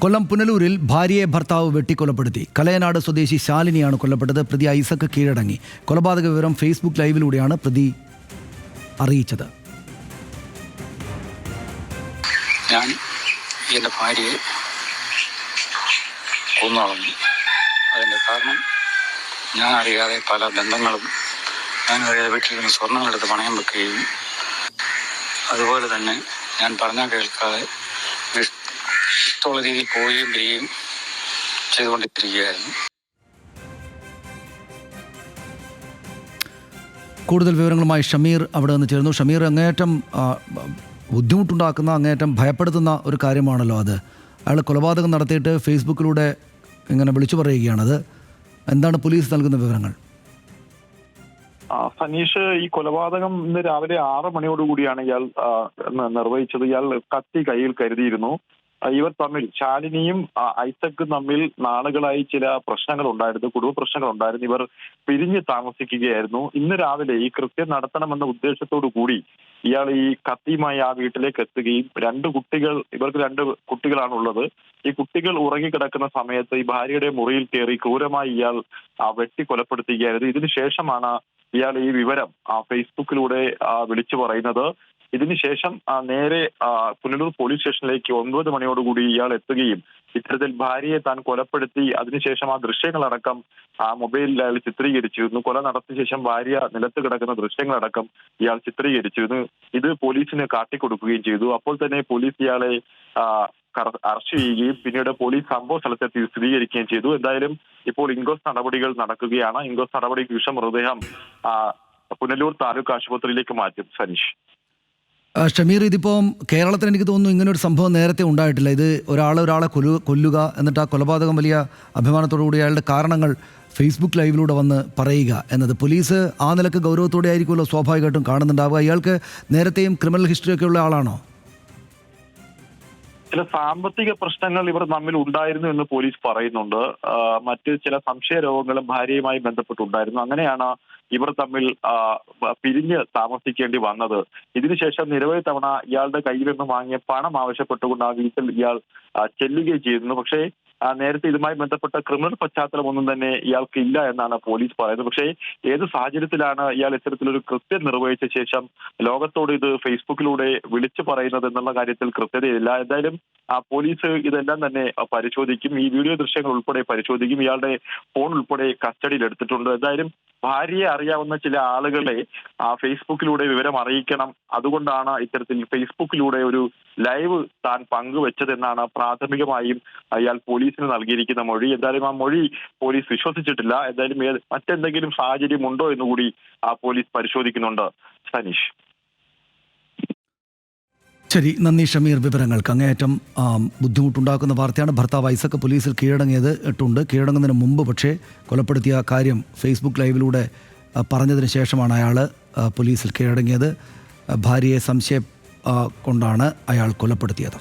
കൊല്ലം പുനലൂരിൽ ഭാര്യയെ ഭർത്താവ് വെട്ടിക്കൊലപ്പെടുത്തി. കലയനാട് സ്വദേശി ശാലിനിയാണ് കൊല്ലപ്പെട്ടത്. പ്രതി ഐസക് കീഴടങ്ങി. കൊലപാതക വിവരം ഫേസ്ബുക്ക് ലൈവിലൂടെയാണ് പ്രതി അറിയിച്ചത്. ഞാൻ എൻ്റെ ഭാര്യയെ കൊന്നളഞ്ഞു. അതിൻ്റെ കാരണം ഞാൻ അറിയാതെ പല ബന്ധങ്ങളും ഞാൻ അറിയാതെ വീട്ടിൽ നിന്ന് സ്വർണ്ണങ്ങളെടുത്ത് പണയം വെക്കുകയും അതുപോലെ തന്നെ ഞാൻ പറഞ്ഞാൽ കേൾക്കാതെ ഇഷ്ടമുള്ള രീതിയിൽ പോവുകയും വരികയും ചെയ്തുകൊണ്ടിരിക്കുകയായിരുന്നു. കൂടുതൽ വിവരങ്ങളുമായി ഷമീർ അവിടെ നിന്ന് ചേർന്നു. ഷമീർ, അങ്ങേയറ്റം ബുദ്ധിമുട്ടുണ്ടാക്കുന്ന, അങ്ങേയറ്റം ഭയപ്പെടുത്തുന്ന ഒരു കാര്യമാണല്ലോ അത്. അയാൾ കൊലപാതകം നടത്തിയിട്ട് ഫേസ്ബുക്കിലൂടെ ഇങ്ങനെ വിളിച്ചു പറയുകയാണത്. എന്താണ് പോലീസ് നൽകുന്ന വിവരങ്ങൾ? സനീഷ്, ഈ കൊലപാതകം ഇന്ന് രാവിലെ 6 മണിയോടുകൂടിയാണ് ഇയാൾ നിർവഹിച്ചത്. ഇയാൾ കത്തി കയ്യിൽ കരുതിയിരുന്നു. ഇവർ തമ്മിൽ, ശാലിനിയും ഐസക്കും തമ്മിൽ നാളുകളായി ചില പ്രശ്നങ്ങൾ ഉണ്ടായിരുന്നു, കുടുംബ പ്രശ്നങ്ങൾ ഉണ്ടായിരുന്നു. ഇവർ പിരിഞ്ഞ് താമസിക്കുകയായിരുന്നു. ഇന്ന് രാവിലെ ഈ കൃത്യം നടത്തണമെന്ന ഉദ്ദേശത്തോടു കൂടി ഇയാൾ ഈ കത്തിയുമായി ആ വീട്ടിലേക്ക് എത്തുകയും ഇവർക്ക് 2 കുട്ടികളാണുള്ളത്. ഈ കുട്ടികൾ ഉറങ്ങിക്കിടക്കുന്ന സമയത്ത് ഈ ഭാര്യയുടെ മുറിയിൽ കയറി ക്രൂരമായി ഇയാൾ വെട്ടി കൊലപ്പെടുത്തുകയായിരുന്നു. ഇതിനുശേഷമാണ് ഇയാൾ ഈ വിവരം ഫേസ്ബുക്കിലൂടെ വിളിച്ചു പറയുന്നത്. ഇതിനുശേഷം നേരെ പുനലൂർ പോലീസ് സ്റ്റേഷനിലേക്ക് 9 മണിയോടുകൂടി ഇയാൾ എത്തുകയും ഇത്തരത്തിൽ ഭാര്യയെ താൻ കൊലപ്പെടുത്തി, അതിനുശേഷം ആ ദൃശ്യങ്ങളടക്കം മൊബൈലിൽ അയാൾ ചിത്രീകരിച്ചിരുന്നു. കൊല നടത്തിയ ശേഷം ഭാര്യ നിലത്ത് കിടക്കുന്ന ദൃശ്യങ്ങളടക്കം ഇയാൾ ചിത്രീകരിച്ചിരുന്നു. ഇത് പോലീസിന് കാട്ടിക്കൊടുക്കുകയും ചെയ്തു. അപ്പോൾ തന്നെ പോലീസ് ഇയാളെ അറസ്റ്റ് ചെയ്യുകയും പിന്നീട് പോലീസ് സംഭവ സ്ഥലത്തെത്തി സ്ഥിരീകരിക്കുകയും ചെയ്തു. എന്തായാലും ഇപ്പോൾ ഇൻക്വസ്റ്റ് നടപടികൾ നടക്കുകയാണ്. ഇൻക്വസ്റ്റ് നടപടിക്ക് ശേഷം മൃതദേഹം പുനലൂർ താലൂക്ക് ആശുപത്രിയിലേക്ക് മാറ്റും. സനീഷ്. ഷമീർ, ഇതിപ്പോൾ കേരളത്തിൽ എനിക്ക് തോന്നുന്നു ഇങ്ങനൊരു സംഭവം നേരത്തെ ഉണ്ടായിട്ടില്ല. ഇത് ഒരാളെ കൊല്ലുക, എന്നിട്ട് ആ കൊലപാതകം വലിയ അഭിമാനത്തോടുകൂടി അയാളുടെ കാരണങ്ങൾ ഫേസ്ബുക്ക് ലൈവിലൂടെ വന്ന് പറയുക എന്നത് പോലീസ് ആ നിലക്ക് ഗൗരവത്തോടെ ആയിരിക്കുമല്ലോ സ്വാഭാവികമായിട്ടും കാണുന്നുണ്ടാവുക. ഇയാൾക്ക് നേരത്തെയും ക്രിമിനൽ ഹിസ്റ്ററിയൊക്കെ ഉള്ള ആളാണോ? ചില സാമ്പത്തിക പ്രശ്നങ്ങൾ ഇവർ തമ്മിൽ ഉണ്ടായിരുന്നു എന്ന് പോലീസ് പറയുന്നുണ്ട്. മറ്റ് ചില സംശയ രോഗങ്ങളും ഭാര്യയുമായി ബന്ധപ്പെട്ടുണ്ടായിരുന്നു. അങ്ങനെയാണ് ഇവർ തമ്മിൽ പിരിഞ്ഞ് താമസിക്കേണ്ടി വന്നത്. ഇതിനുശേഷം നിരവധി തവണ ഇയാളുടെ കയ്യിൽ നിന്ന് വാങ്ങിയ പണം ആവശ്യപ്പെട്ടുകൊണ്ട് ആ വീട്ടിൽ ഇയാൾ ചെല്ലുകയും ചെയ്തിരുന്നു. പക്ഷേ നേരത്തെ ഇതുമായി ബന്ധപ്പെട്ട ക്രിമിനൽ പശ്ചാത്തലമൊന്നും തന്നെ ഇയാൾക്ക് ഇല്ല എന്നാണ് പോലീസ് പറയുന്നത്. പക്ഷേ ഏത് സാഹചര്യത്തിലാണ് ഇയാൾ ഇത്തരത്തിലൊരു കൃത്യം നിർവഹിച്ച ശേഷം ലോകത്തോട് ഇത് ഫേസ്ബുക്കിലൂടെ വിളിച്ചു പറയുന്നത് എന്നുള്ള കാര്യത്തിൽ കൃത്യതയില്ല. എന്തായാലും പോലീസ് ഇതെല്ലാം തന്നെ പരിശോധിക്കും. ഈ വീഡിയോ ദൃശ്യങ്ങൾ ഉൾപ്പെടെ പരിശോധിക്കും. ഇയാളുടെ ഫോൺ ഉൾപ്പെടെ കസ്റ്റഡിയിൽ എടുത്തിട്ടുണ്ട്. എന്തായാലും ഭാര്യയെ അറിയാവുന്ന ചില ആളുകളെ ഫേസ്ബുക്കിലൂടെ വിവരം അറിയിക്കണം. അതുകൊണ്ടാണ് ഇത്തരത്തിൽ ഫേസ്ബുക്കിലൂടെ ഒരു ലൈവ് താൻ പങ്കുവെച്ചതെന്നാണ് പ്രാഥമികമായും ഇയാൾ പോലീസിന് നൽകിയിരിക്കുന്ന മൊഴി. എന്തായാലും ആ മൊഴി പോലീസ് വിശ്വസിച്ചിട്ടില്ല. എന്തായാലും മറ്റെന്തെങ്കിലും സാഹചര്യം ഉണ്ടോ എന്നുകൂടി പോലീസ് പരിശോധിക്കുന്നുണ്ട്. സനീഷ്. ശരി, നന്ദി ഷമീർ വിവരങ്ങൾക്ക്. അങ്ങേയറ്റം ബുദ്ധിമുട്ടുണ്ടാക്കുന്ന വാർത്തയാണ്. ഭർത്താവ് ഐസക് പോലീസിൽ കീഴടങ്ങുന്നതിന് മുമ്പ് പക്ഷേ കൊലപ്പെടുത്തിയ കാര്യം ഫേസ്ബുക്ക് ലൈവിലൂടെ പറഞ്ഞതിന് ശേഷമാണ് അയാൾ പോലീസിൽ കീഴടങ്ങിയത്. ഭാര്യയെ സംശയം കൊണ്ടാണ് അയാൾ കൊലപ്പെടുത്തിയത്.